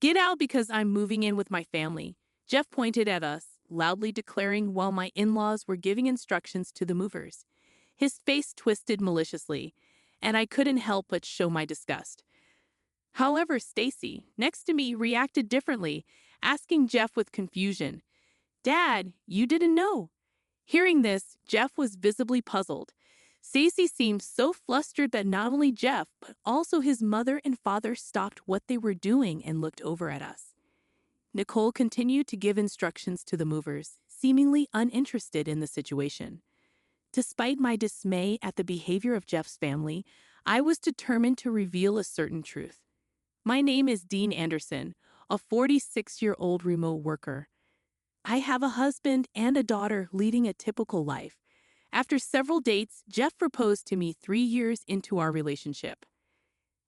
Get out because I'm moving in with my family. Jeff pointed at us, loudly declaring while my in-laws were giving instructions to the movers. His face twisted maliciously, and I couldn't help but show my disgust. However, Stacy, next to me, reacted differently, asking Jeff with confusion, "Dad, you didn't know?" Hearing this, Jeff was visibly puzzled. Stacy seemed so flustered that not only Jeff, but also his mother and father stopped what they were doing and looked over at us. Nicole continued to give instructions to the movers, seemingly uninterested in the situation. Despite my dismay at the behavior of Jeff's family, I was determined to reveal a certain truth. My name is Dean Anderson, a 46-year-old remote worker. I have a husband and a daughter leading a typical life. After several dates, Jeff proposed to me 3 years into our relationship.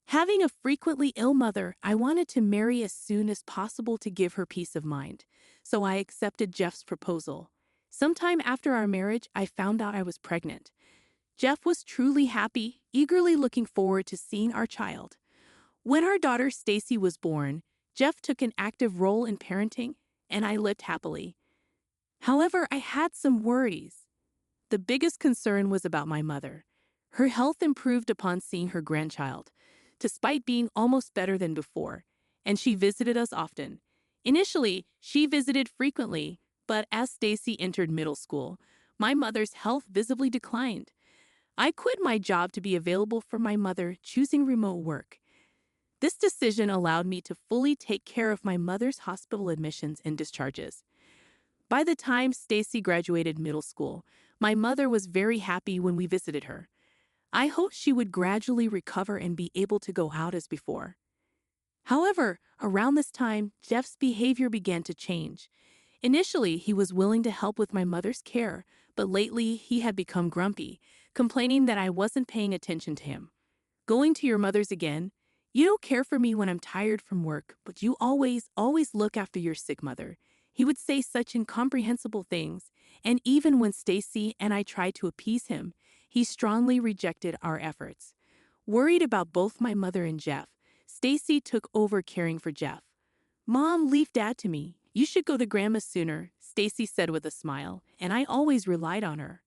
Having a frequently ill mother, I wanted to marry as soon as possible to give her peace of mind, so I accepted Jeff's proposal. Sometime after our marriage, I found out I was pregnant. Jeff was truly happy, eagerly looking forward to seeing our child. When our daughter Stacy was born, Jeff took an active role in parenting, and I lived happily. However, I had some worries. The biggest concern was about my mother. Her health improved upon seeing her grandchild, despite being almost better than before, and she visited us often. Initially, she visited frequently, but as Stacy entered middle school, my mother's health visibly declined. I quit my job to be available for my mother, choosing remote work. This decision allowed me to fully take care of my mother's hospital admissions and discharges. By the time Stacy graduated middle school, my mother was very happy when we visited her. I hoped she would gradually recover and be able to go out as before. However, around this time, Jeff's behavior began to change. Initially, he was willing to help with my mother's care, but lately he had become grumpy, complaining that I wasn't paying attention to him. "Going to your mother's again? You don't care for me when I'm tired from work, but you always look after your sick mother." He would say such incomprehensible things, and even when Stacy and I tried to appease him, he strongly rejected our efforts. Worried about both my mother and Jeff, Stacy took over caring for Jeff. "Mom, leave Dad to me. You should go to Grandma sooner," Stacy said with a smile, and I always relied on her.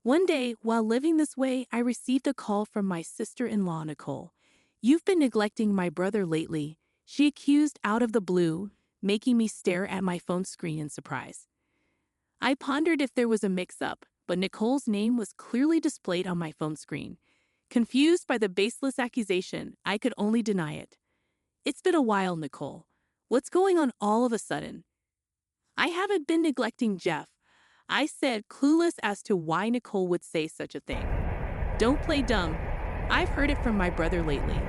One day, while living this way, I received a call from my sister-in-law, Nicole. "You've been neglecting my brother lately," she accused out of the blue, making me stare at my phone screen in surprise. I pondered if there was a mix-up, but Nicole's name was clearly displayed on my phone screen. Confused by the baseless accusation, I could only deny it. "It's been a while, Nicole. What's going on all of a sudden?" "I haven't been neglecting Jeff," I said, clueless as to why Nicole would say such a thing. "Don't play dumb. I've heard it from my brother lately.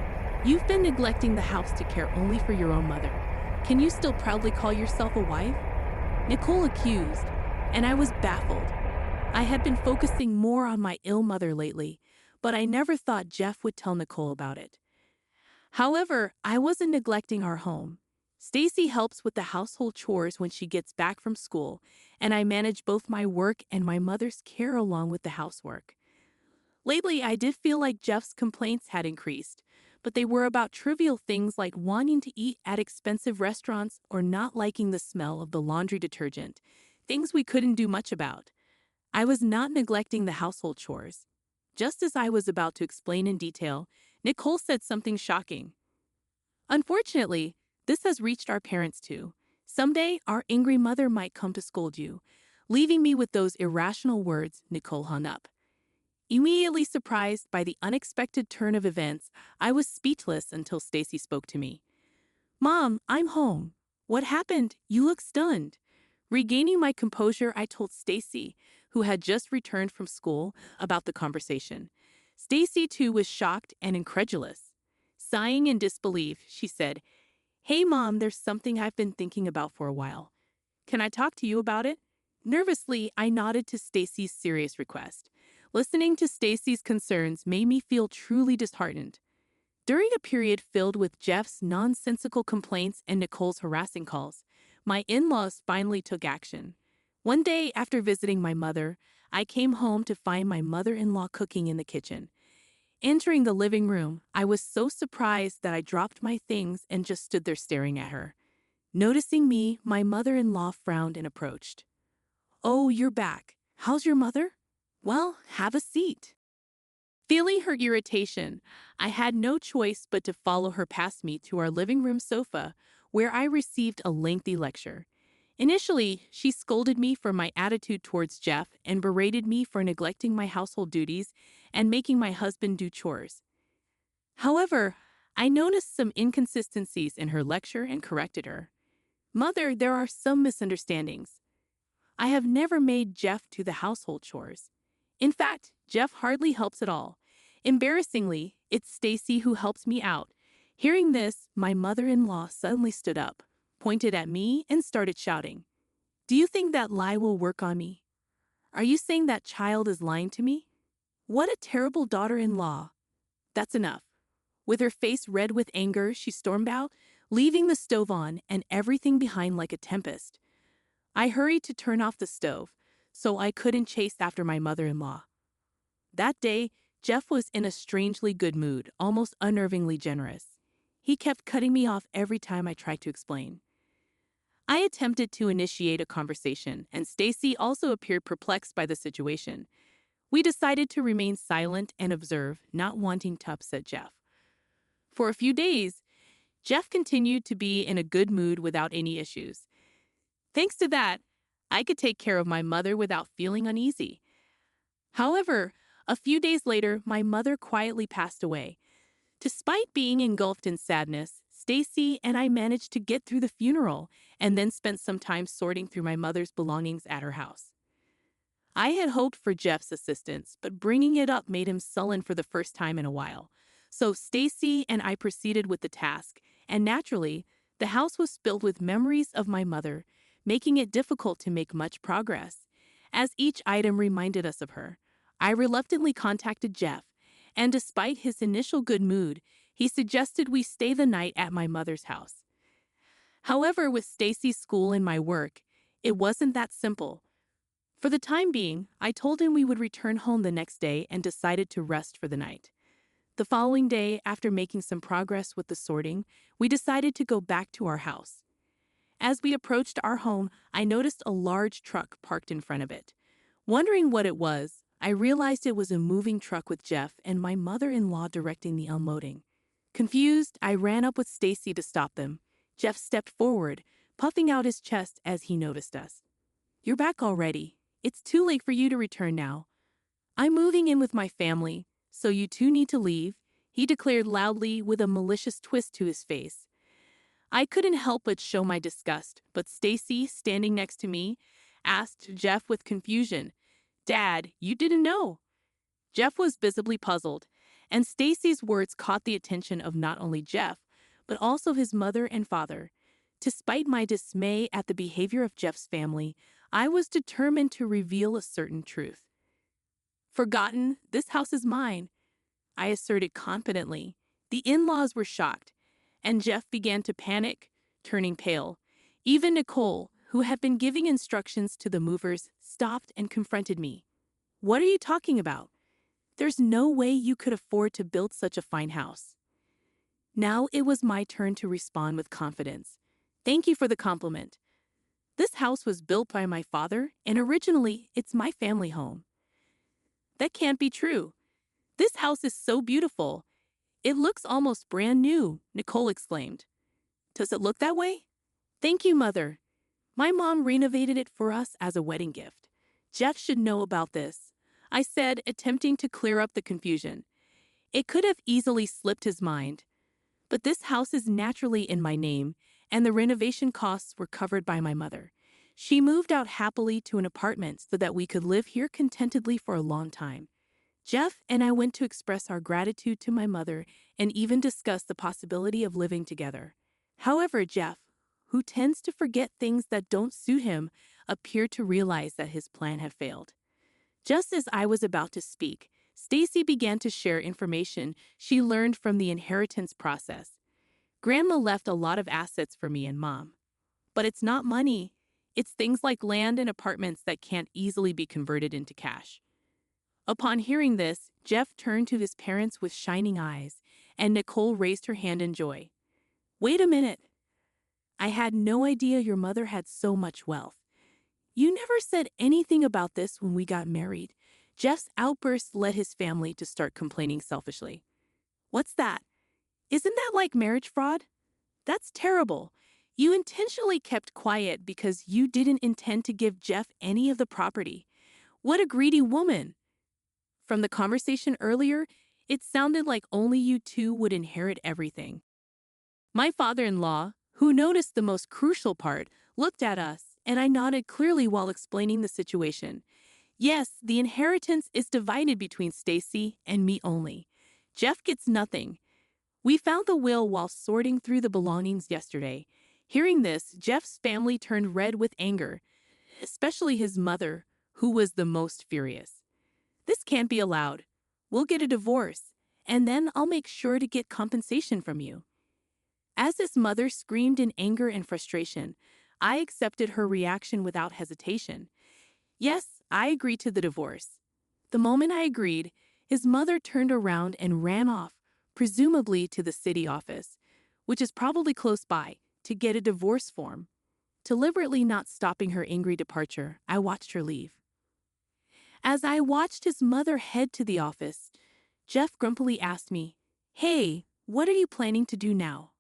You've been neglecting the house to care only for your own mother. Can you still proudly call yourself a wife?" Nicole accused, and I was baffled. I had been focusing more on my ill mother lately, but I never thought Jeff would tell Nicole about it. However, I wasn't neglecting our home. Stacy helps with the household chores when she gets back from school, and I manage both my work and my mother's care along with the housework. Lately, I did feel like Jeff's complaints had increased, but they were about trivial things like wanting to eat at expensive restaurants or not liking the smell of the laundry detergent, things we couldn't do much about. I was not neglecting the household chores. Just as I was about to explain in detail, Nicole said something shocking. "Unfortunately, this has reached our parents too. Someday, our angry mother might come to scold you." Leaving me with those irrational words, Nicole hung up. Immediately surprised by the unexpected turn of events, I was speechless until Stacy spoke to me. "Mom, I'm home. What happened? You look stunned." Regaining my composure, I told Stacy, who had just returned from school, about the conversation. Stacy, too, was shocked and incredulous. Sighing in disbelief, she said, "Hey, Mom, there's something I've been thinking about for a while. Can I talk to you about it?" Nervously, I nodded to Stacy's serious request. Listening to Stacy's concerns made me feel truly disheartened. During a period filled with Jeff's nonsensical complaints and Nicole's harassing calls, my in-laws finally took action. One day after visiting my mother, I came home to find my mother-in-law cooking in the kitchen. Entering the living room, I was so surprised that I dropped my things and just stood there staring at her. Noticing me, my mother-in-law frowned and approached. "Oh, you're back. How's your mother?" "Well, have a seat." Feeling her irritation, I had no choice but to follow her past me to our living room sofa, where I received a lengthy lecture. Initially, she scolded me for my attitude towards Jeff and berated me for neglecting my household duties and making my husband do chores. However, I noticed some inconsistencies in her lecture and corrected her. "Mother, there are some misunderstandings. I have never made Jeff do the household chores. In fact, Jeff hardly helps at all. Embarrassingly, it's Stacy who helps me out." Hearing this, my mother-in-law suddenly stood up, pointed at me, and started shouting. "Do you think that lie will work on me? Are you saying that child is lying to me? What a terrible daughter-in-law. That's enough." With her face red with anger, she stormed out, leaving the stove on and everything behind like a tempest. I hurried to turn off the stove, so I couldn't chase after my mother-in-law. That day, Jeff was in a strangely good mood, almost unnervingly generous. He kept cutting me off every time I tried to explain. I attempted to initiate a conversation, and Stacy also appeared perplexed by the situation. We decided to remain silent and observe, not wanting to upset Jeff. For a few days, Jeff continued to be in a good mood without any issues. Thanks to that, I could take care of my mother without feeling uneasy. However, a few days later, my mother quietly passed away. Despite being engulfed in sadness, Stacy and I managed to get through the funeral and then spent some time sorting through my mother's belongings at her house. I had hoped for Jeff's assistance, but bringing it up made him sullen for the first time in a while. So Stacy and I proceeded with the task, and naturally, the house was filled with memories of my mother, making it difficult to make much progress. As each item reminded us of her, I reluctantly contacted Jeff, and despite his initial good mood, he suggested we stay the night at my mother's house. However, with Stacy's school and my work, it wasn't that simple. For the time being, I told him we would return home the next day and decided to rest for the night. The following day, after making some progress with the sorting, we decided to go back to our house. As we approached our home, I noticed a large truck parked in front of it. Wondering what it was, I realized it was a moving truck with Jeff and my mother-in-law directing the unloading. Confused, I ran up with Stacy to stop them. Jeff stepped forward, puffing out his chest as he noticed us. "You're back already. It's too late for you to return now. I'm moving in with my family, so you two need to leave," he declared loudly with a malicious twist to his face. I couldn't help but show my disgust, but Stacy, standing next to me, asked Jeff with confusion, "Dad, you didn't know?" Jeff was visibly puzzled, and Stacy's words caught the attention of not only Jeff, but also his mother and father. Despite my dismay at the behavior of Jeff's family, I was determined to reveal a certain truth. "Forgotten, this house is mine," I asserted confidently. The in-laws were shocked, and Jeff began to panic, turning pale. Even Nicole, who had been giving instructions to the movers, stopped and confronted me. "What are you talking about? There's no way you could afford to build such a fine house." Now it was my turn to respond with confidence. "Thank you for the compliment. This house was built by my father, and originally it's my family home." "That can't be true. This house is so beautiful. It looks almost brand new," Nicole exclaimed. "Does it look that way?" "Thank you, Mother. My mom renovated it for us as a wedding gift. Jeff should know about this," I said, attempting to clear up the confusion. It could have easily slipped his mind. But this house is naturally in my name, and the renovation costs were covered by my mother. She moved out happily to an apartment so that we could live here contentedly for a long time. Jeff and I went to express our gratitude to my mother and even discuss the possibility of living together. However, Jeff, who tends to forget things that don't suit him, appeared to realize that his plan had failed. Just as I was about to speak, Stacy began to share information she learned from the inheritance process. "Grandma left a lot of assets for me and Mom. But it's not money. It's things like land and apartments that can't easily be converted into cash." Upon hearing this, Jeff turned to his parents with shining eyes, and Nicole raised her hand in joy. Wait a minute. I had no idea your mother had so much wealth. You never said anything about this when we got married. Jeff's outburst led his family to start complaining selfishly. What's that? Isn't that like marriage fraud? That's terrible. You intentionally kept quiet because you didn't intend to give Jeff any of the property. What a greedy woman. From the conversation earlier, it sounded like only you two would inherit everything. My father-in-law, who noticed the most crucial part, looked at us, and I nodded clearly while explaining the situation. Yes, the inheritance is divided between Stacy and me only. Jeff gets nothing. We found the will while sorting through the belongings yesterday. Hearing this, Jeff's family turned red with anger, especially his mother, who was the most furious. This can't be allowed. We'll get a divorce, and then I'll make sure to get compensation from you. As his mother screamed in anger and frustration, I accepted her reaction without hesitation. Yes, I agreed to the divorce. The moment I agreed, his mother turned around and ran off, presumably to the city office, which is probably close by, to get a divorce form. Deliberately not stopping her angry departure, I watched her leave. As I watched his mother head to the office, Jeff grumpily asked me, "Hey, what are you planning to do now?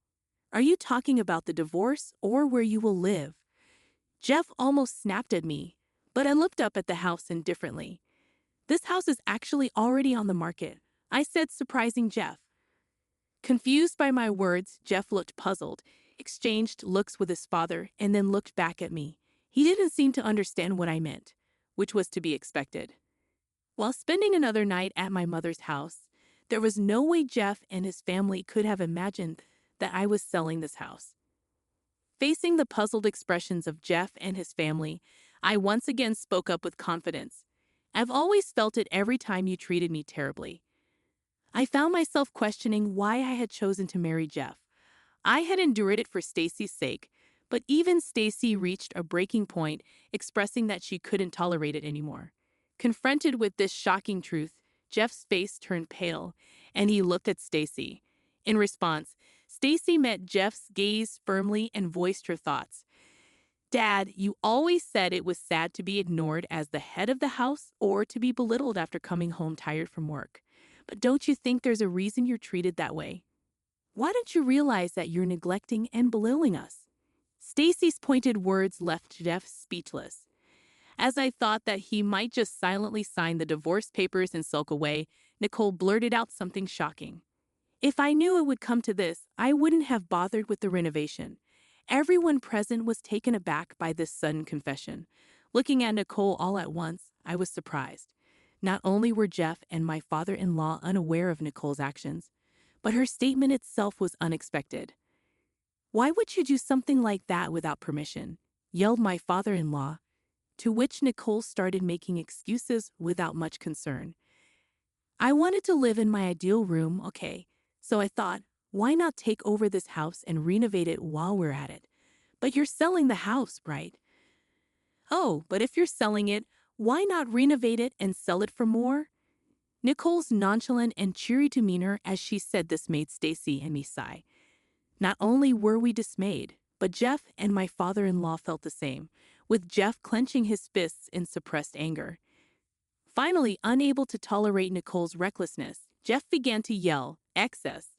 Are you talking about the divorce or where you will live?" Jeff almost snapped at me, but I looked up at the house indifferently. "This house is actually already on the market," I said, surprising Jeff. Confused by my words, Jeff looked puzzled, exchanged looks with his father, and then looked back at me. He didn't seem to understand what I meant, which was to be expected. While spending another night at my mother's house, there was no way Jeff and his family could have imagined that I was selling this house. Facing the puzzled expressions of Jeff and his family, I once again spoke up with confidence. "I've always felt it every time you treated me terribly." I found myself questioning why I had chosen to marry Jeff. I had endured it for Stacy's sake, but even Stacy reached a breaking point, expressing that she couldn't tolerate it anymore. Confronted with this shocking truth, Jeff's face turned pale, and he looked at Stacy. In response, Stacy met Jeff's gaze firmly and voiced her thoughts. "Dad, you always said it was sad to be ignored as the head of the house or to be belittled after coming home tired from work. But don't you think there's a reason you're treated that way? Why don't you realize that you're neglecting and belittling us?" Stacy's pointed words left Jeff speechless. As I thought that he might just silently sign the divorce papers and sulk away, Nicole blurted out something shocking. "If I knew it would come to this, I wouldn't have bothered with the renovation." Everyone present was taken aback by this sudden confession. Looking at Nicole all at once, I was surprised. Not only were Jeff and my father-in-law unaware of Nicole's actions, but her statement itself was unexpected. "Why would you do something like that without permission?" yelled my father-in-law, to which Nicole started making excuses without much concern. "I wanted to live in my ideal room, okay, so I thought, why not take over this house and renovate it while we're at it? But you're selling the house, right?" "Oh, but if you're selling it, why not renovate it and sell it for more?" Nicole's nonchalant and cheery demeanor as she said this made Stacy and me sigh. Not only were we dismayed, but Jeff and my father-in-law felt the same, with Jeff clenching his fists in suppressed anger. Finally, unable to tolerate Nicole's recklessness, Jeff began to yell, "Excess!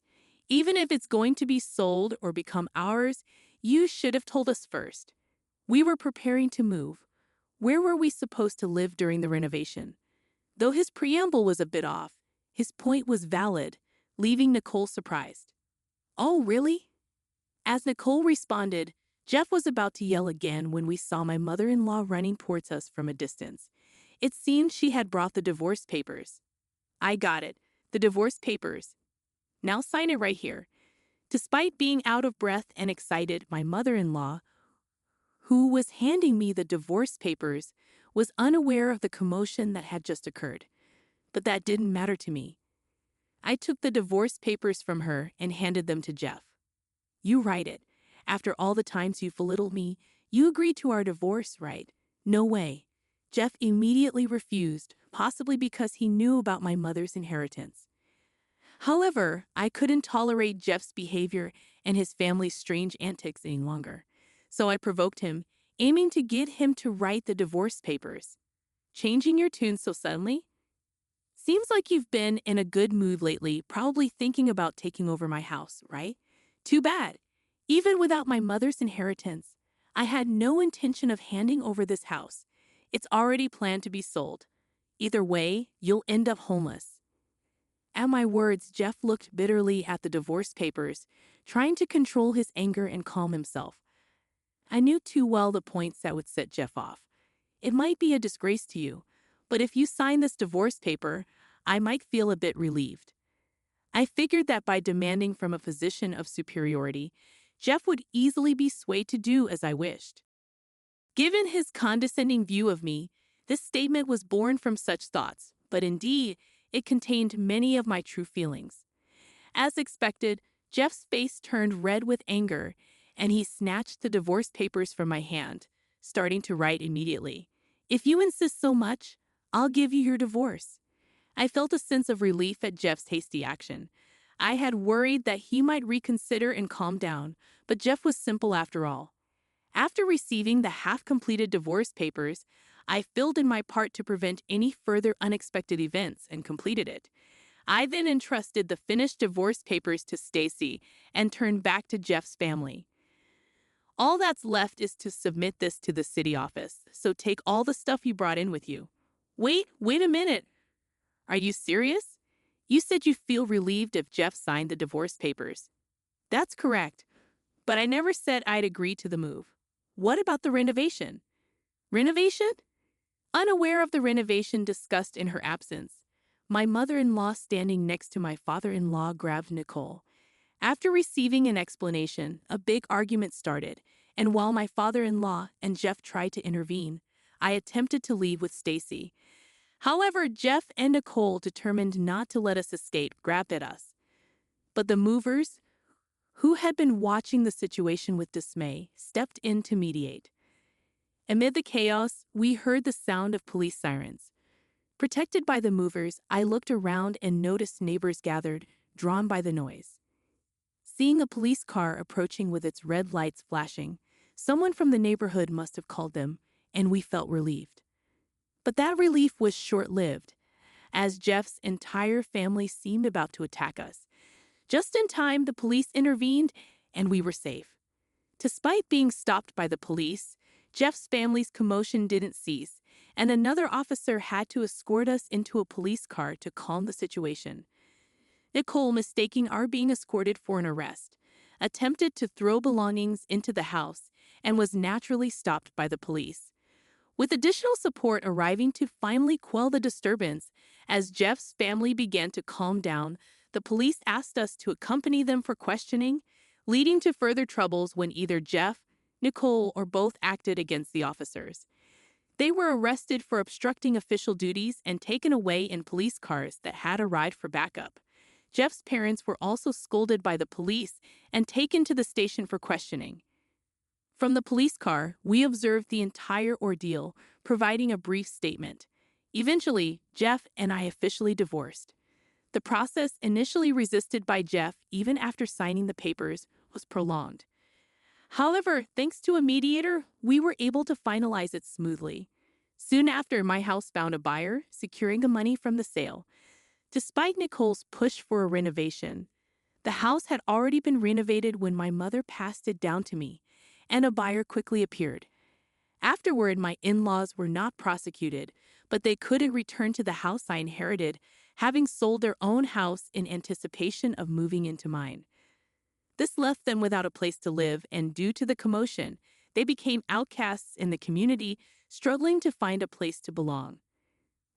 Even if it's going to be sold or become ours, you should have told us first. We were preparing to move. Where were we supposed to live during the renovation?" Though his preamble was a bit off, his point was valid, leaving Nicole surprised. "Oh, really?" As Nicole responded, Jeff was about to yell again when we saw my mother-in-law running towards us from a distance. It seemed she had brought the divorce papers. "I got it. The divorce papers. Now sign it right here." Despite being out of breath and excited, my mother-in-law, who was handing me the divorce papers, was unaware of the commotion that had just occurred. But that didn't matter to me. I took the divorce papers from her and handed them to Jeff. "You write it. After all the times you've belittled me, you agreed to our divorce, right?" "No way." Jeff immediately refused, possibly because he knew about my mother's inheritance. However, I couldn't tolerate Jeff's behavior and his family's strange antics any longer. So I provoked him, aiming to get him to write the divorce papers. Changing your tune so suddenly? Seems like you've been in a good mood lately, probably thinking about taking over my house, right? Too bad. Even without my mother's inheritance, I had no intention of handing over this house. It's already planned to be sold. Either way, you'll end up homeless. At my words, Jeff looked bitterly at the divorce papers, trying to control his anger and calm himself. I knew too well the points that would set Jeff off. It might be a disgrace to you, but if you sign this divorce paper, I might feel a bit relieved. I figured that by demanding from a position of superiority, Jeff would easily be swayed to do as I wished. Given his condescending view of me, this statement was born from such thoughts, but indeed, it contained many of my true feelings. As expected, Jeff's face turned red with anger, and he snatched the divorce papers from my hand, starting to write immediately. If you insist so much, I'll give you your divorce. I felt a sense of relief at Jeff's hasty action. I had worried that he might reconsider and calm down, but Jeff was simple after all. After receiving the half-completed divorce papers, I filled in my part to prevent any further unexpected events and completed it. I then entrusted the finished divorce papers to Stacy and turned back to Jeff's family. All that's left is to submit this to the city office, so take all the stuff you brought in with you. Wait a minute. Are you serious? You said you'd feel relieved if Jeff signed the divorce papers. That's correct, but I never said I'd agree to the move. What about the renovation? Renovation? Unaware of the renovation discussed in her absence, my mother-in-law standing next to my father-in-law grabbed Nicole. After receiving an explanation, a big argument started, and while my father-in-law and Jeff tried to intervene, I attempted to leave with Stacy. However, Jeff and Nicole, determined not to let us escape, grabbed at us. But the movers, who had been watching the situation with dismay, stepped in to mediate. Amid the chaos, we heard the sound of police sirens. Protected by the movers, I looked around and noticed neighbors gathered, drawn by the noise. Seeing a police car approaching with its red lights flashing, someone from the neighborhood must have called them, and we felt relieved. But that relief was short-lived, as Jeff's entire family seemed about to attack us. Just in time, the police intervened, and we were safe. Despite being stopped by the police, Jeff's family's commotion didn't cease, and another officer had to escort us into a police car to calm the situation. Nicole, mistaking our being escorted for an arrest, attempted to throw belongings into the house and was naturally stopped by the police. With additional support arriving to finally quell the disturbance, as Jeff's family began to calm down, the police asked us to accompany them for questioning, leading to further troubles when either Jeff, Nicole, or both acted against the officers. They were arrested for obstructing official duties and taken away in police cars that had arrived for backup. Jeff's parents were also scolded by the police and taken to the station for questioning. From the police car, we observed the entire ordeal, providing a brief statement. Eventually, Jeff and I officially divorced. The process, initially resisted by Jeff even after signing the papers, was prolonged. However, thanks to a mediator, we were able to finalize it smoothly. Soon after, my house found a buyer, securing the money from the sale. Despite Nicole's push for a renovation, the house had already been renovated when my mother passed it down to me, and a buyer quickly appeared. Afterward, my in-laws were not prosecuted, but they couldn't return to the house I inherited, having sold their own house in anticipation of moving into mine. This left them without a place to live, and due to the commotion, they became outcasts in the community, struggling to find a place to belong.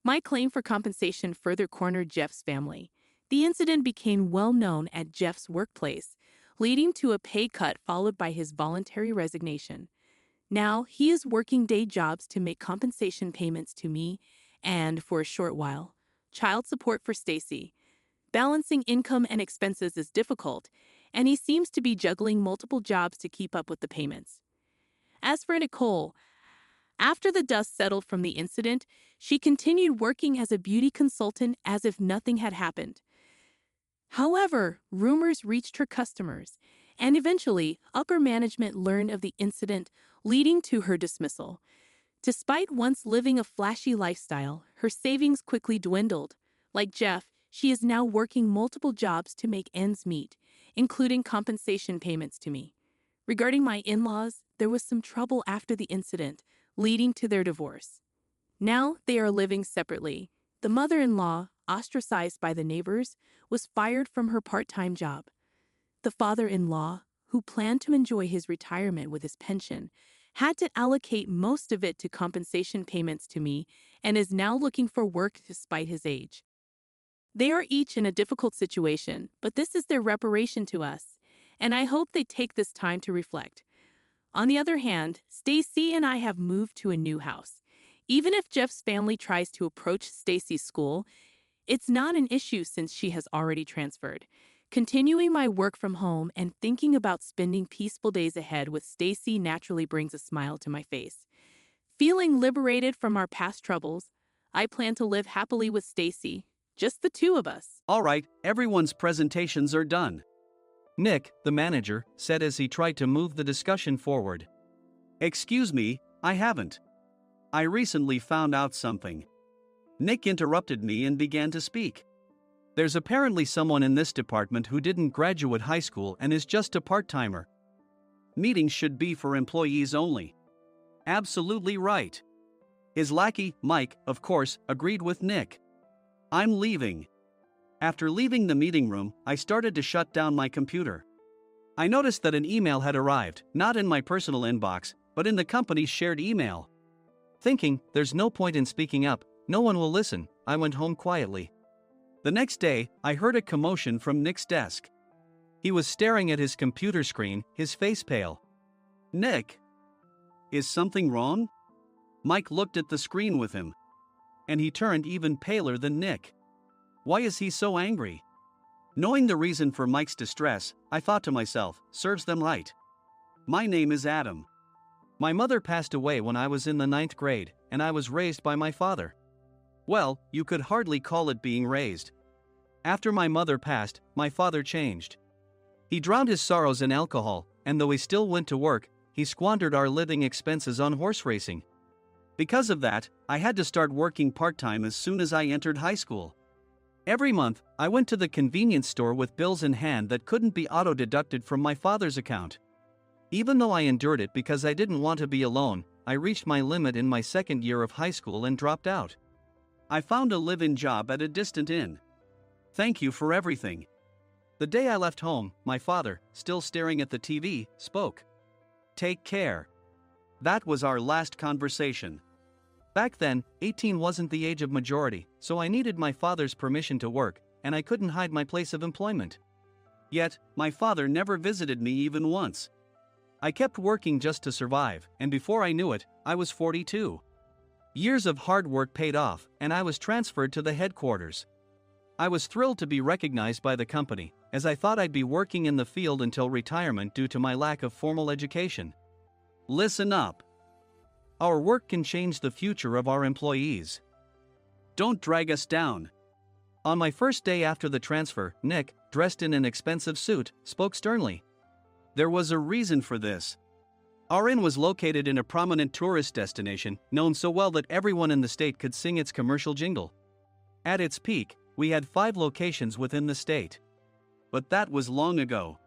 My claim for compensation further cornered Jeff's family. The incident became well known at Jeff's workplace, leading to a pay cut followed by his voluntary resignation. Now, he is working day jobs to make compensation payments to me and, for a short while, child support for Stacy. Balancing income and expenses is difficult, and he seems to be juggling multiple jobs to keep up with the payments. As for Nicole, After the dust settled from the incident, she continued working as a beauty consultant as if nothing had happened. However, rumors reached her customers, and eventually, upper management learned of the incident, leading to her dismissal. Despite once living a flashy lifestyle, her savings quickly dwindled. Like Jeff, she is now working multiple jobs to make ends meet, including compensation payments to me. Regarding my in-laws, there was some trouble after the incident, leading to their divorce. Now they are living separately. The mother-in-law, ostracized by the neighbors, was fired from her part-time job. The father-in-law, who planned to enjoy his retirement with his pension, had to allocate most of it to compensation payments to me and is now looking for work despite his age. They are each in a difficult situation, but this is their reparation to us, and I hope they take this time to reflect. On the other hand, Stacy and I have moved to a new house. Even if Jeff's family tries to approach Stacy's school, it's not an issue since she has already transferred. Continuing my work from home and thinking about spending peaceful days ahead with Stacy naturally brings a smile to my face. Feeling liberated from our past troubles, I plan to live happily with Stacy, just the two of us. All right, everyone's presentations are done. Nick, the manager, said as he tried to move the discussion forward. Excuse me, I haven't. I recently found out something. Nick interrupted me and began to speak. There's apparently someone in this department who didn't graduate high school and is just a part-timer. Meetings should be for employees only. Absolutely right. His lackey, Mike, of course, agreed with Nick. I'm leaving. After leaving the meeting room, I started to shut down my computer. I noticed that an email had arrived, not in my personal inbox, but in the company's shared email. Thinking, there's no point in speaking up, no one will listen, I went home quietly. The next day, I heard a commotion from Nick's desk. He was staring at his computer screen, his face pale. Nick! Is something wrong? Mike looked at the screen with him. And he turned even paler than Nick. Why is he so angry? Knowing the reason for Mike's distress, I thought to myself, serves them right. My name is Adam. My mother passed away when I was in the 9th grade, and I was raised by my father. Well, you could hardly call it being raised. After my mother passed, my father changed. He drowned his sorrows in alcohol, and though he still went to work, he squandered our living expenses on horse racing. Because of that, I had to start working part-time as soon as I entered high school. Every month, I went to the convenience store with bills in hand that couldn't be auto-deducted from my father's account. Even though I endured it because I didn't want to be alone, I reached my limit in my 2nd year of high school and dropped out. I found a live-in job at a distant inn. Thank you for everything. The day I left home, my father, still staring at the TV, spoke. Take care. That was our last conversation. Back then, 18 wasn't the age of majority, so I needed my father's permission to work, and I couldn't hide my place of employment. Yet, my father never visited me even once. I kept working just to survive, and before I knew it, I was 42. Years of hard work paid off, and I was transferred to the headquarters. I was thrilled to be recognized by the company, as I thought I'd be working in the field until retirement due to my lack of formal education. Listen up. Our work can change the future of our employees. Don't drag us down. On my first day after the transfer, Nick, dressed in an expensive suit, spoke sternly. There was a reason for this. Our inn was located in a prominent tourist destination, known so well that everyone in the state could sing its commercial jingle. At its peak, we had 5 locations within the state. But that was long ago.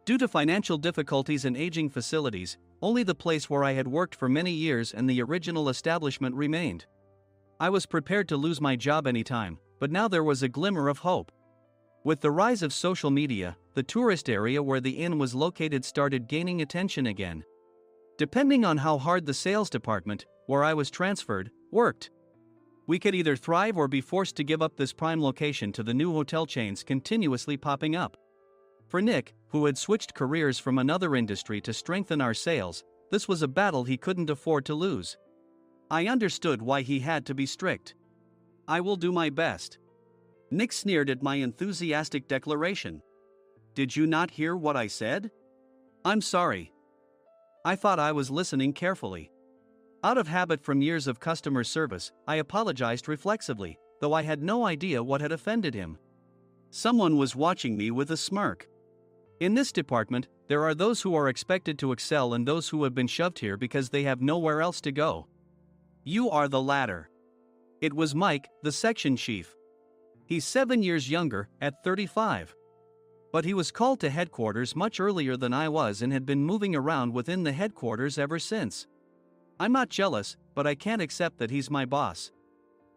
Due to financial difficulties and aging facilities, only the place where I had worked for many years and the original establishment remained. I was prepared to lose my job anytime, but now there was a glimmer of hope. With the rise of social media, the tourist area where the inn was located started gaining attention again. Depending on how hard the sales department, where I was transferred, worked, we could either thrive or be forced to give up this prime location to the new hotel chains continuously popping up. For Nick, who had switched careers from another industry to strengthen our sales, this was a battle he couldn't afford to lose. I understood why he had to be strict. I will do my best. Nick sneered at my enthusiastic declaration. Did you not hear what I said? I'm sorry. I thought I was listening carefully. Out of habit from years of customer service, I apologized reflexively, though I had no idea what had offended him. Someone was watching me with a smirk. In this department, there are those who are expected to excel and those who have been shoved here because they have nowhere else to go. You are the latter. It was Mike, the section chief. He's 7 years younger, at 35. But he was called to headquarters much earlier than I was and had been moving around within the headquarters ever since. I'm not jealous, but I can't accept that he's my boss.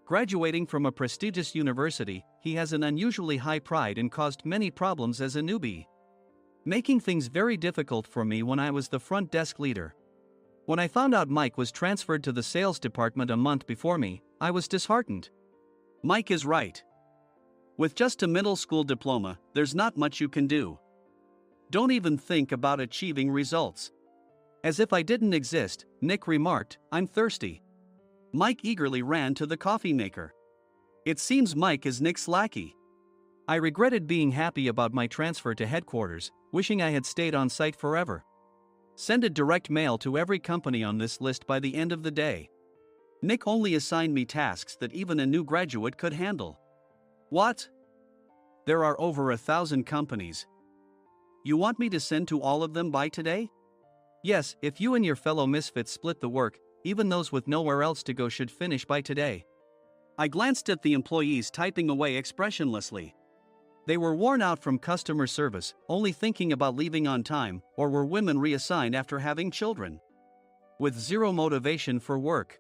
Graduating from a prestigious university, he has an unusually high pride and caused many problems as a newbie, making things very difficult for me when I was the front desk leader. When I found out Mike was transferred to the sales department a month before me, I was disheartened. Mike is right. With just a middle school diploma, there's not much you can do. Don't even think about achieving results. As if I didn't exist, Nick remarked, "I'm thirsty." Mike eagerly ran to the coffee maker. It seems Mike is Nick's lackey. I regretted being happy about my transfer to headquarters, wishing I had stayed on site forever. Send a direct mail to every company on this list by the end of the day. Nick only assigned me tasks that even a new graduate could handle. What? There are over 1,000 companies. You want me to send to all of them by today? Yes, if you and your fellow misfits split the work, even those with nowhere else to go should finish by today. I glanced at the employees typing away expressionlessly. They were worn out from customer service, only thinking about leaving on time, or were women reassigned after having children, with zero motivation for work.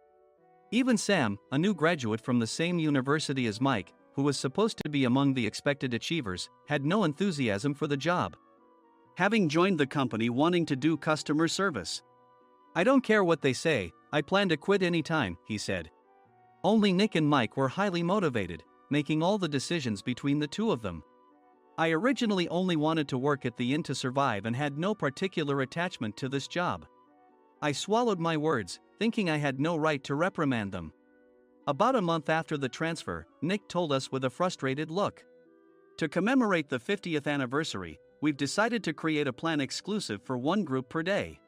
Even Sam, a new graduate from the same university as Mike, who was supposed to be among the expected achievers, had no enthusiasm for the job, having joined the company wanting to do customer service. "I don't care what they say, I plan to quit any time," he said. Only Nick and Mike were highly motivated, making all the decisions between the two of them. I originally only wanted to work at the inn to survive and had no particular attachment to this job. I swallowed my words, thinking I had no right to reprimand them. About a month after the transfer, Nick told us with a frustrated look. To commemorate the 50th anniversary, we've decided to create a plan exclusive for one group per day.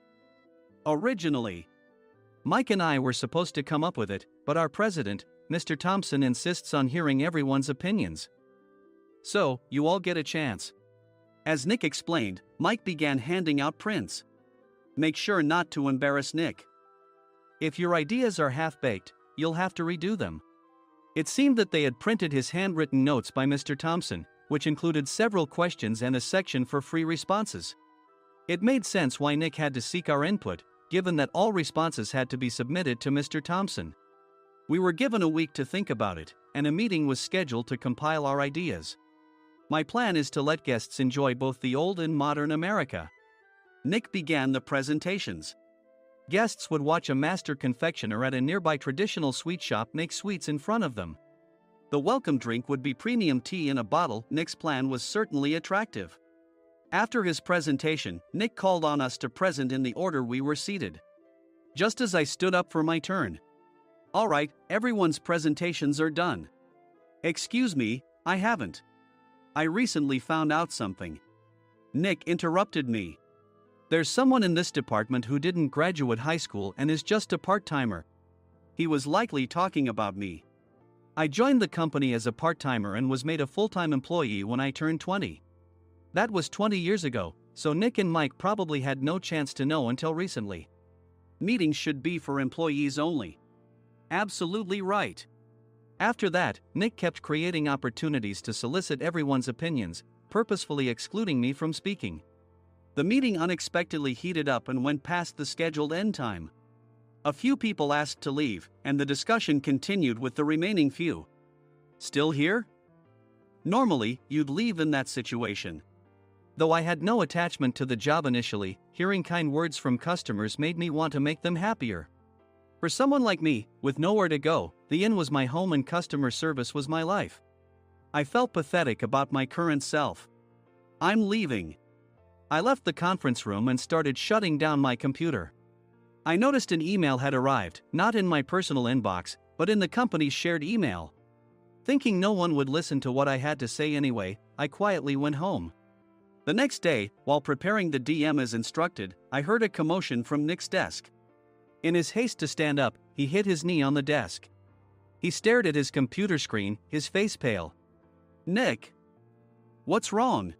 Originally, Mike and I were supposed to come up with it, but our president, Mr. Thompson, insists on hearing everyone's opinions. So, you all get a chance. As Nick explained, Mike began handing out prints. Make sure not to embarrass Nick. If your ideas are half-baked, you'll have to redo them. It seemed that they had printed his handwritten notes by Mr. Thompson, which included several questions and a section for free responses. It made sense why Nick had to seek our input, given that all responses had to be submitted to Mr. Thompson. We were given a week to think about it, and a meeting was scheduled to compile our ideas. My plan is to let guests enjoy both the old and modern America. Nick began the presentations. Guests would watch a master confectioner at a nearby traditional sweet shop make sweets in front of them. The welcome drink would be premium tea in a bottle. Nick's plan was certainly attractive. After his presentation, Nick called on us to present in the order we were seated. Just as I stood up for my turn. "All right, everyone's presentations are done." "Excuse me, I haven't. I recently found out something." Nick interrupted me. "There's someone in this department who didn't graduate high school and is just a part-timer." He was likely talking about me. I joined the company as a part-timer and was made a full-time employee when I turned 20. That was 20 years ago, so Nick and Mike probably had no chance to know until recently. Meetings should be for employees only. Absolutely right. After that, Nick kept creating opportunities to solicit everyone's opinions, purposefully excluding me from speaking. The meeting unexpectedly heated up and went past the scheduled end time. A few people asked to leave, and the discussion continued with the remaining few. "Still here?" Normally, you'd leave in that situation. Though I had no attachment to the job initially, hearing kind words from customers made me want to make them happier. For someone like me, with nowhere to go, the inn was my home and customer service was my life. I felt pathetic about my current self. "I'm leaving." I left the conference room and started shutting down my computer. I noticed an email had arrived, not in my personal inbox, but in the company's shared email. Thinking no one would listen to what I had to say anyway, I quietly went home. The next day, while preparing the DM as instructed, I heard a commotion from Nick's desk. In his haste to stand up, he hit his knee on the desk. He stared at his computer screen, his face pale. "Nick! What's wrong?"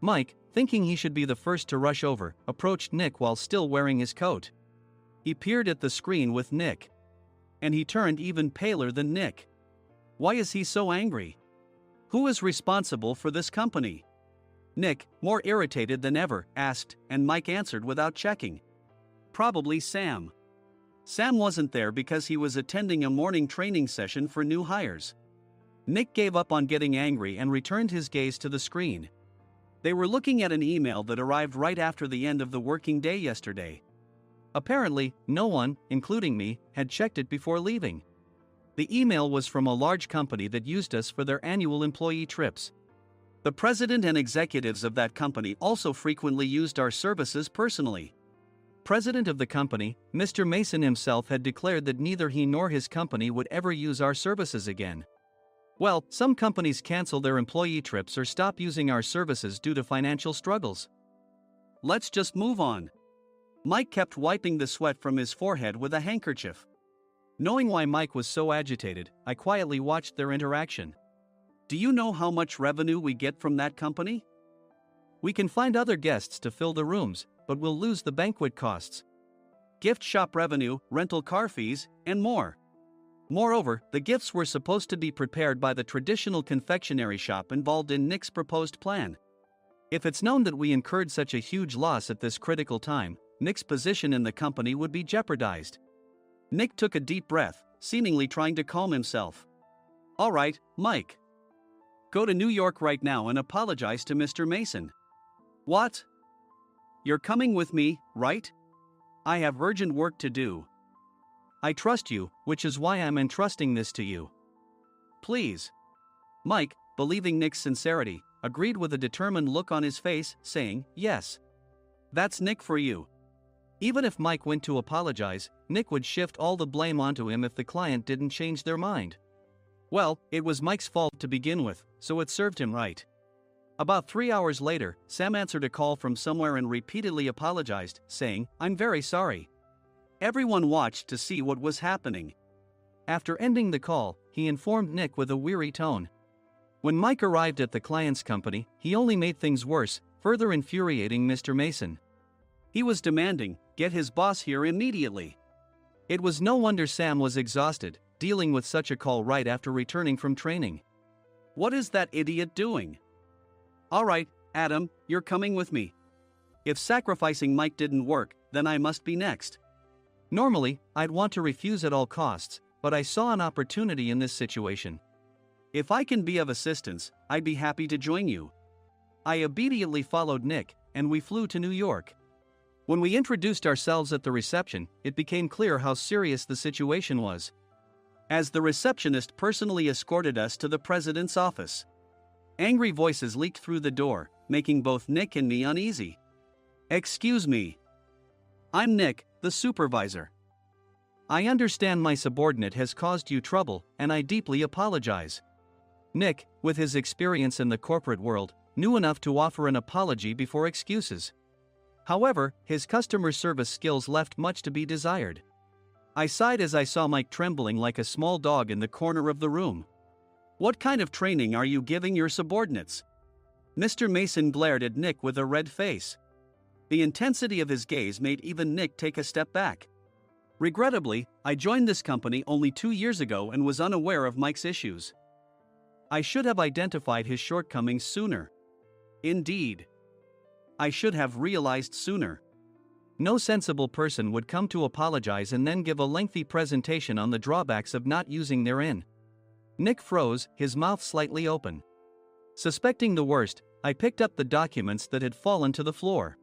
Mike, thinking he should be the first to rush over, approached Nick while still wearing his coat. He peered at the screen with Nick. And he turned even paler than Nick. Why is he so angry? Who is responsible for this company? Nick, more irritated than ever, asked, and Mike answered without checking. Probably Sam. Sam wasn't there because he was attending a morning training session for new hires. Nick gave up on getting angry and returned his gaze to the screen. They were looking at an email that arrived right after the end of the working day yesterday. Apparently, no one, including me, had checked it before leaving. The email was from a large company that used us for their annual employee trips. The president and executives of that company also frequently used our services personally. President of the company, Mr. Mason himself, had declared that neither he nor his company would ever use our services again. Well, some companies cancel their employee trips or stop using our services due to financial struggles. Let's just move on. Mike kept wiping the sweat from his forehead with a handkerchief. Knowing why Mike was so agitated, I quietly watched their interaction. Do you know how much revenue we get from that company? We can find other guests to fill the rooms, but we'll lose the banquet costs, gift shop revenue, rental car fees, and more. Moreover, the gifts were supposed to be prepared by the traditional confectionery shop involved in Nick's proposed plan. If it's known that we incurred such a huge loss at this critical time, Nick's position in the company would be jeopardized. Nick took a deep breath, seemingly trying to calm himself. All right, Mike. Go to New York right now and apologize to Mr. Mason. What? You're coming with me, right? I have urgent work to do. I trust you, which is why I'm entrusting this to you. Please. Mike, believing Nick's sincerity, agreed with a determined look on his face, saying, yes. That's Nick for you. Even if Mike went to apologize, Nick would shift all the blame onto him if the client didn't change their mind. Well, it was Mike's fault to begin with, so it served him right. About 3 hours later, Sam answered a call from somewhere and repeatedly apologized, saying, I'm very sorry. Everyone watched to see what was happening. After ending the call, he informed Nick with a weary tone. When Mike arrived at the client's company, he only made things worse, further infuriating Mr. Mason. He was demanding, get his boss here immediately. It was no wonder Sam was exhausted, dealing with such a call right after returning from training. What is that idiot doing? All right, Adam, you're coming with me. If sacrificing Mike didn't work, then I must be next. Normally, I'd want to refuse at all costs, but I saw an opportunity in this situation. If I can be of assistance, I'd be happy to join you. I obediently followed Nick, and we flew to New York. When we introduced ourselves at the reception, it became clear how serious the situation was. As the receptionist personally escorted us to the president's office. Angry voices leaked through the door, making both Nick and me uneasy. Excuse me. I'm Nick, the supervisor. I understand my subordinate has caused you trouble, and I deeply apologize. Nick, with his experience in the corporate world, knew enough to offer an apology before excuses. However, his customer service skills left much to be desired. I sighed as I saw Mike trembling like a small dog in the corner of the room. What kind of training are you giving your subordinates? Mr. Mason glared at Nick with a red face. The intensity of his gaze made even Nick take a step back. Regrettably, I joined this company only 2 years ago and was unaware of Mike's issues. I should have identified his shortcomings sooner. Indeed. I should have realized sooner. No sensible person would come to apologize and then give a lengthy presentation on the drawbacks of not using their in. Nick froze, his mouth slightly open. Suspecting the worst, I picked up the documents that had fallen to the floor.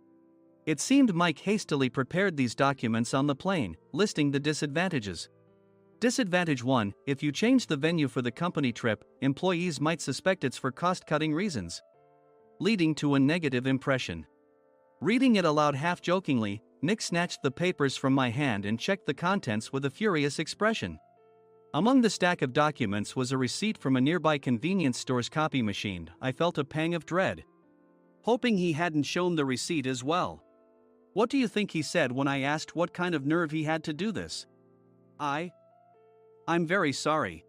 It seemed Mike hastily prepared these documents on the plane, listing the disadvantages. Disadvantage 1, if you change the venue for the company trip, employees might suspect it's for cost-cutting reasons, leading to a negative impression. Reading it aloud half-jokingly, Nick snatched the papers from my hand and checked the contents with a furious expression. Among the stack of documents was a receipt from a nearby convenience store's copy machine. I felt a pang of dread, hoping he hadn't shown the receipt as well. What do you think he said when I asked what kind of nerve he had to do this? I'm very sorry.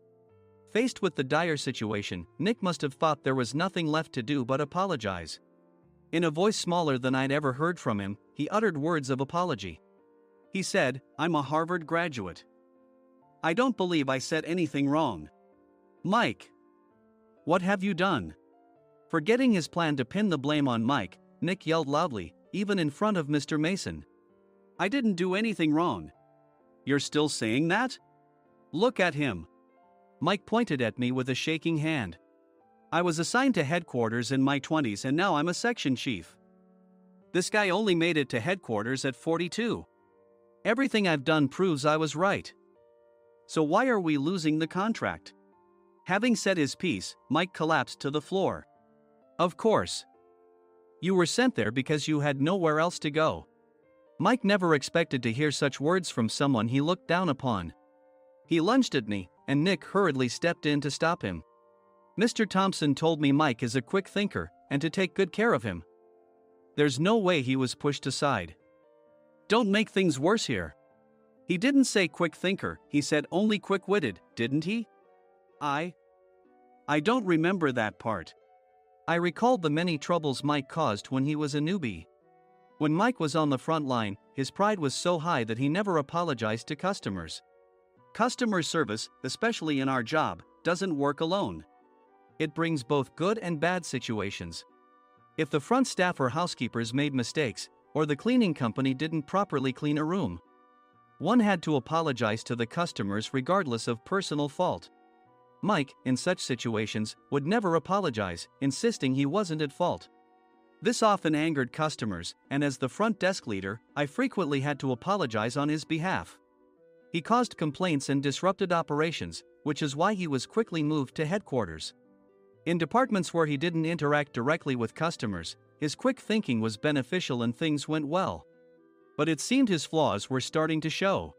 Faced with the dire situation, Nick must have thought there was nothing left to do but apologize. In a voice smaller than I'd ever heard from him, he uttered words of apology. He said, "I'm a Harvard graduate. I don't believe I said anything wrong." Mike! What have you done? Forgetting his plan to pin the blame on Mike, Nick yelled loudly, even in front of Mr. Mason. "I didn't do anything wrong." "You're still saying that? Look at him." Mike pointed at me with a shaking hand. "I was assigned to headquarters in my 20s and now I'm a section chief. This guy only made it to headquarters at 42. Everything I've done proves I was right. So why are we losing the contract?" Having said his piece, Mike collapsed to the floor. "Of course. You were sent there because you had nowhere else to go." Mike never expected to hear such words from someone he looked down upon. He lunged at me, and Nick hurriedly stepped in to stop him. "Mr. Thompson told me Mike is a quick thinker, and to take good care of him." There's no way he was pushed aside. "Don't make things worse here. He didn't say quick thinker, he said only quick-witted, didn't he?" I don't remember that part. I recalled the many troubles Mike caused when he was a newbie. When Mike was on the front line, his pride was so high that he never apologized to customers. Customer service, especially in our job, doesn't work alone. It brings both good and bad situations. If the front staff or housekeepers made mistakes, or the cleaning company didn't properly clean a room, one had to apologize to the customers regardless of personal fault. Mike, in such situations, would never apologize, insisting he wasn't at fault. This often angered customers, and as the front desk leader, I frequently had to apologize on his behalf. He caused complaints and disrupted operations, which is why he was quickly moved to headquarters. In departments where he didn't interact directly with customers, his quick thinking was beneficial and things went well. But it seemed his flaws were starting to show.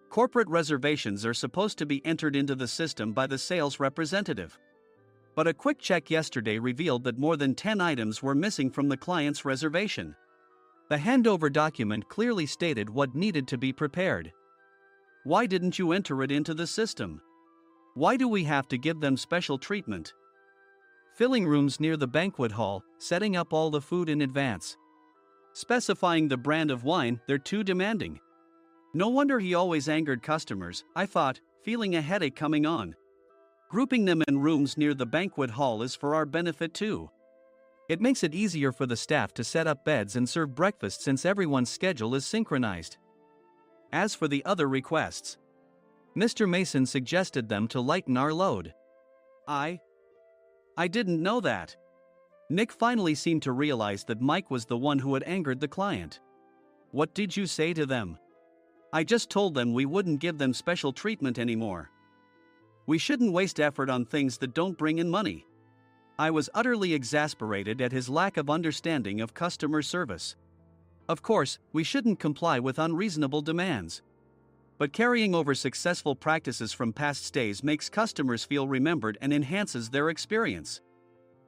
Corporate reservations are supposed to be entered into the system by the sales representative. But a quick check yesterday revealed that more than 10 items were missing from the client's reservation. The handover document clearly stated what needed to be prepared. Why didn't you enter it into the system? Why do we have to give them special treatment? Filling rooms near the banquet hall, setting up all the food in advance. Specifying the brand of wine, they're too demanding. No wonder he always angered customers, I thought, feeling a headache coming on. Grouping them in rooms near the banquet hall is for our benefit too. It makes it easier for the staff to set up beds and serve breakfast since everyone's schedule is synchronized. As for the other requests, Mr. Mason suggested them to lighten our load. I didn't know that. Nick finally seemed to realize that Mike was the one who had angered the client. What did you say to them? I just told them we wouldn't give them special treatment anymore. We shouldn't waste effort on things that don't bring in money. I was utterly exasperated at his lack of understanding of customer service. Of course, we shouldn't comply with unreasonable demands. But carrying over successful practices from past stays makes customers feel remembered and enhances their experience.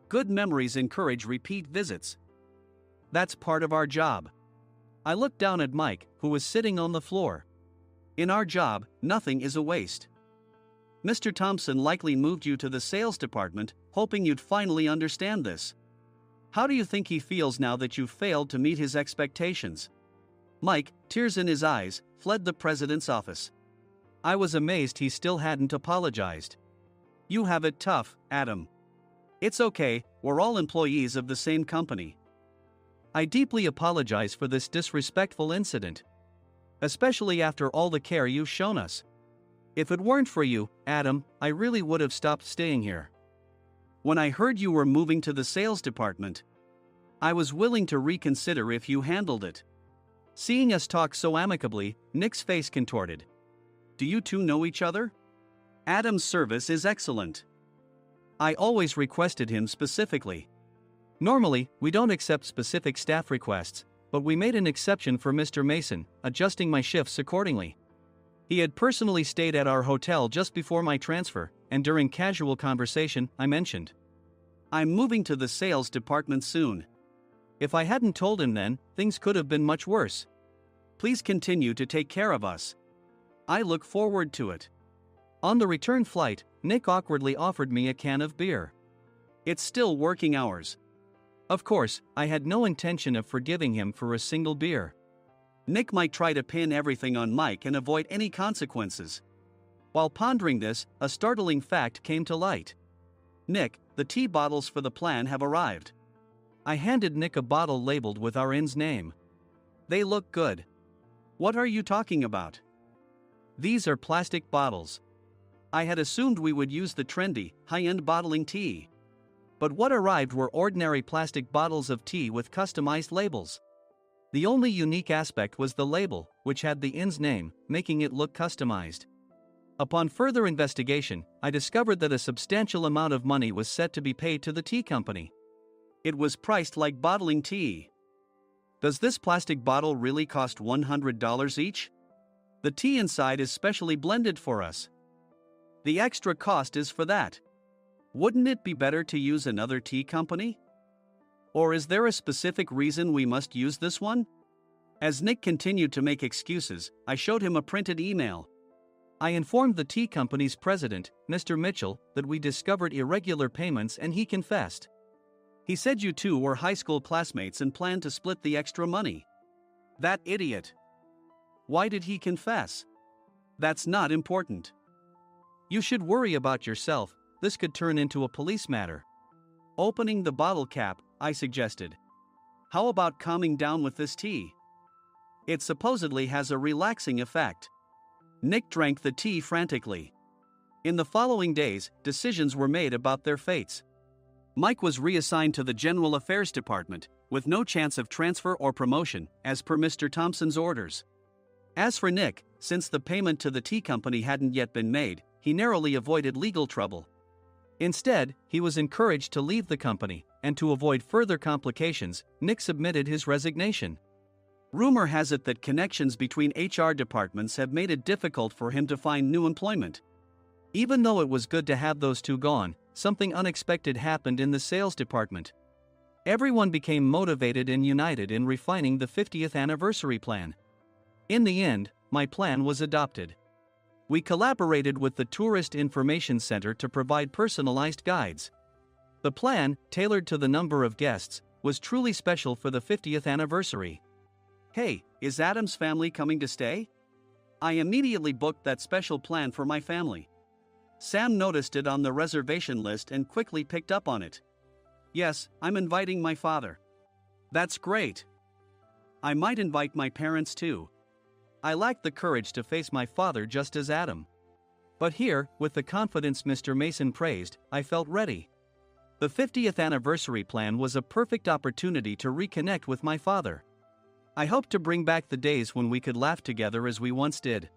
Good memories encourage repeat visits. That's part of our job. I looked down at Mike, who was sitting on the floor. In our job, nothing is a waste. Mr. Thompson likely moved you to the sales department, hoping you'd finally understand this. How do you think he feels now that you failed to meet his expectations? Mike, tears in his eyes, fled the president's office. I was amazed he still hadn't apologized. You have it tough, Adam. It's okay, we're all employees of the same company. I deeply apologize for this disrespectful incident. Especially after all the care you've shown us. If it weren't for you, Adam, I really would have stopped staying here. When I heard you were moving to the sales department, I was willing to reconsider if you handled it. Seeing us talk so amicably, Nick's face contorted. Do you two know each other? Adam's service is excellent. I always requested him specifically. Normally, we don't accept specific staff requests, but we made an exception for Mr. Mason, adjusting my shifts accordingly. He had personally stayed at our hotel just before my transfer, and during casual conversation, I mentioned, I'm moving to the sales department soon. If I hadn't told him then, things could have been much worse. Please continue to take care of us. I look forward to it. On the return flight, Nick awkwardly offered me a can of beer. It's still working hours. Of course, I had no intention of forgiving him for a single beer. Nick might try to pin everything on Mike and avoid any consequences. While pondering this, a startling fact came to light. Nick, the tea bottles for the plan have arrived. I handed Nick a bottle labeled with our inn's name. They look good. What are you talking about? These are plastic bottles. I had assumed we would use the trendy, high-end bottling tea. But what arrived were ordinary plastic bottles of tea with customized labels. The only unique aspect was the label, which had the inn's name, making it look customized. Upon further investigation, I discovered that a substantial amount of money was set to be paid to the tea company. It was priced like bottling tea. Does this plastic bottle really cost $100 each? The tea inside is specially blended for us. The extra cost is for that. Wouldn't it be better to use another tea company? Or is there a specific reason we must use this one? As Nick continued to make excuses, I showed him a printed email. I informed the tea company's president, Mr. Mitchell, that we discovered irregular payments and he confessed. He said you two were high school classmates and planned to split the extra money. That idiot. Why did he confess? That's not important. You should worry about yourself, this could turn into a police matter. Opening the bottle cap, I suggested. How about calming down with this tea? It supposedly has a relaxing effect. Nick drank the tea frantically. In the following days, decisions were made about their fates. Mike was reassigned to the General Affairs Department, with no chance of transfer or promotion, as per Mr. Thompson's orders. As for Nick, since the payment to the tea company hadn't yet been made, he narrowly avoided legal trouble. Instead, he was encouraged to leave the company, and to avoid further complications, Nick submitted his resignation. Rumor has it that connections between HR departments have made it difficult for him to find new employment. Even though it was good to have those two gone, something unexpected happened in the sales department. Everyone became motivated and united in refining the 50th anniversary plan. In the end, my plan was adopted. We collaborated with the Tourist Information Center to provide personalized guides. The plan, tailored to the number of guests, was truly special for the 50th anniversary. Hey, is Adam's family coming to stay? I immediately booked that special plan for my family. Sam noticed it on the reservation list and quickly picked up on it. Yes, I'm inviting my father. That's great. I might invite my parents too. I lacked the courage to face my father just as Adam. But here, with the confidence Mr. Mason praised, I felt ready. The 50th anniversary plan was a perfect opportunity to reconnect with my father. I hoped to bring back the days when we could laugh together as we once did.